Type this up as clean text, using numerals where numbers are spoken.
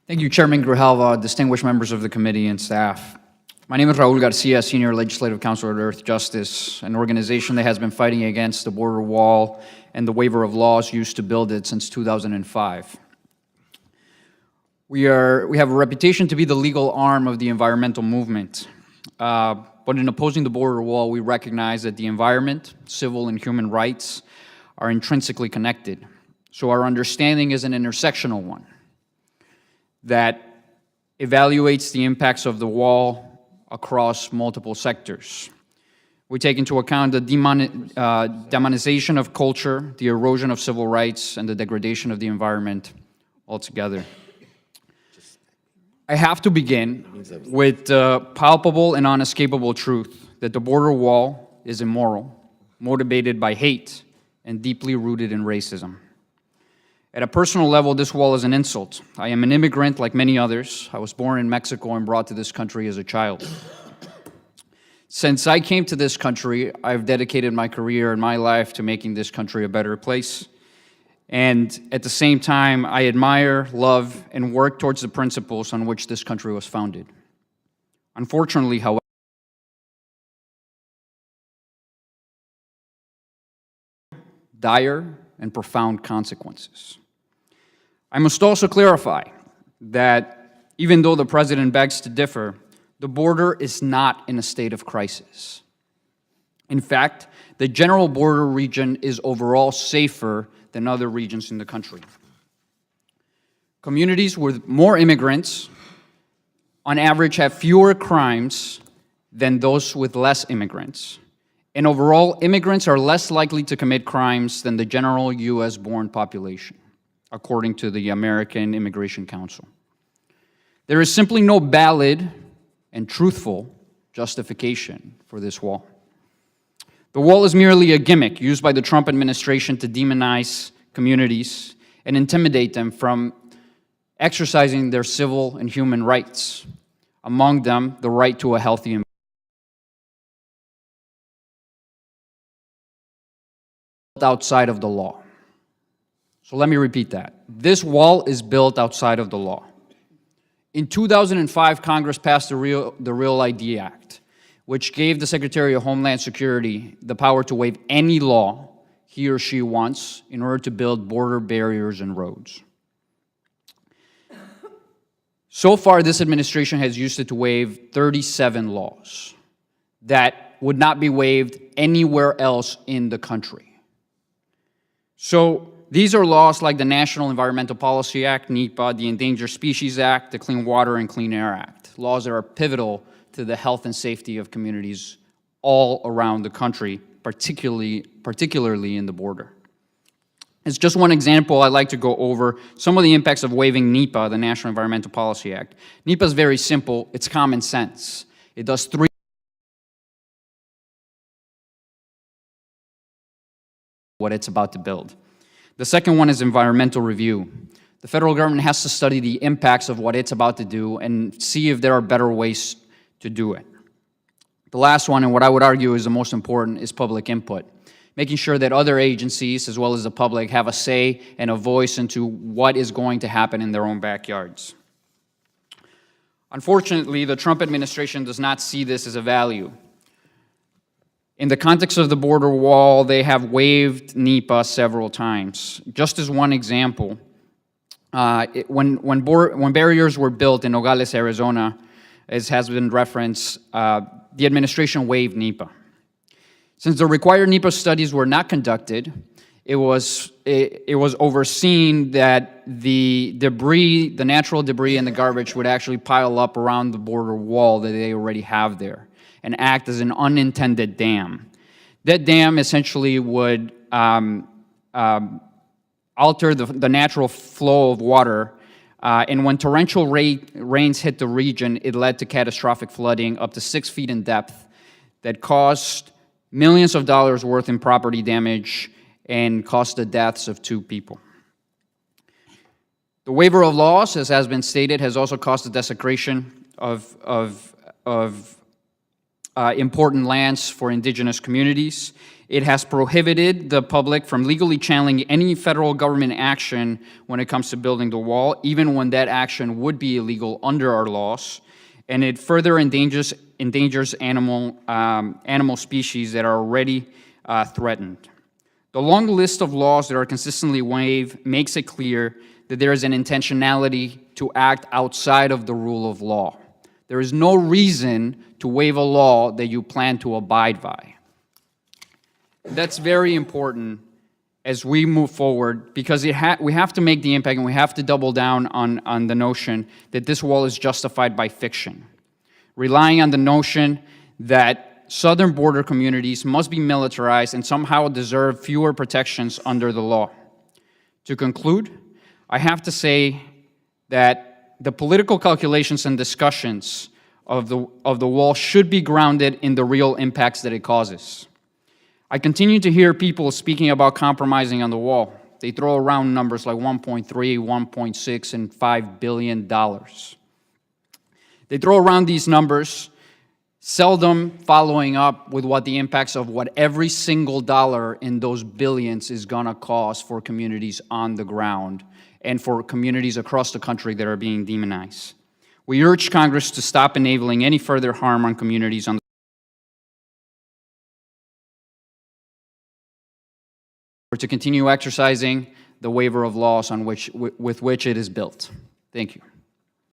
Thank you, Chairman Grijalva, distinguished members of the committee and staff. My name is Raul Garcia, Senior Legislative Counsel at Earthjustice, an organization that has been fighting against the border wall and the waiver of laws used to build it since 2005. We have a reputation to be the legal arm of the environmental movement. But in opposing the border wall, we recognize that the environment, civil and human rights are intrinsically connected. So our understanding is an intersectional one that evaluates the impacts of the wall across multiple sectors. We take into account the demonization of culture, the erosion of civil rights, and the degradation of the environment altogether. I have to begin with the palpable and unescapable truth that the border wall is immoral, motivated by hate, and deeply rooted in racism. At a personal level, this wall is an insult. I am an immigrant like many others. I was born in Mexico and brought to this country as a child. Since I came to this country, I've dedicated my career and my life to making this country a better place. And at the same time, I admire, love, and work towards the principles on which this country was founded. Unfortunately, however, dire and profound consequences. I must also clarify that even though the President begs to differ, the border is not in a state of crisis. In fact, the general border region is overall safer than other regions in the country. Communities with more immigrants, on average, have fewer crimes than those with less immigrants. And overall, immigrants are less likely to commit crimes than the general US-born population, according to the American Immigration Council. There is simply no valid and truthful justification for this wall. The wall is merely a gimmick used by the Trump administration to demonize communities and intimidate them from exercising their civil and human rights, among them the right to a healthy environment. Outside of the law. So let me repeat that. This wall is built outside of the law. In 2005, Congress passed the Real ID Act, which gave the Secretary of Homeland Security the power to waive any law he or she wants in order to build border barriers and roads. So far, this administration has used it to waive 37 laws that would not be waived anywhere else in the country. So these are laws like the National Environmental Policy Act, NEPA, the Endangered Species Act, the Clean Water and Clean Air Act, laws that are pivotal to the health and safety of communities all around the country, particularly in the border. As just one example, I'd like to go over some of the impacts of waiving NEPA, the National Environmental Policy Act. NEPA is very simple. It's common sense. It does three what it's about to build. The second one is environmental review. The federal government has to study the impacts of what it's about to do and see if there are better ways to do it. The last one, and what I would argue is the most important, is public input. Making sure that other agencies, as well as the public, have a say and a voice into what is going to happen in their own backyards. Unfortunately, the Trump administration does not see this as a value. In the context of the border wall, they have waived NEPA several times. Just as one example, when barriers were built in Nogales, Arizona, as has been referenced, the administration waived NEPA. Since the required NEPA studies were not conducted, it was overseen that the debris, the natural debris and the garbage would actually pile up around the border wall that they already have there and act as an unintended dam. That dam essentially would alter the natural flow of water, and when torrential rains hit the region, it led to catastrophic flooding up to 6 feet in depth that caused millions of dollars worth in property damage and cost the deaths of 2 people. The waiver of laws, as has been stated, has also caused the desecration of important lands for indigenous communities It has prohibited the public from legally challenging any federal government action when it comes to building the wall, even when that action would be illegal under our laws. And it further endangers animal species that are already threatened. The long list of laws that are consistently waived makes it clear that there is an intentionality to act outside of the rule of law. There is no reason to waive a law that you plan to abide by. That's very important as we move forward, because we have to make the impact, and we have to double down on the notion that this wall is justified by fiction, relying on the notion that southern border communities must be militarized and somehow deserve fewer protections under the law. To conclude, I have to say that the political calculations and discussions of the wall should be grounded in the real impacts that it causes. I continue to hear people speaking about compromising on the wall. They throw around numbers like 1.3, 1.6, and $5 billion. They throw around these numbers, seldom following up with what the impacts of what every single dollar in those billions is going to cost for communities on the ground and for communities across the country that are being demonized. We urge Congress to stop enabling any further harm on communities on the or to continue exercising the waiver of laws with which it is built. Thank you.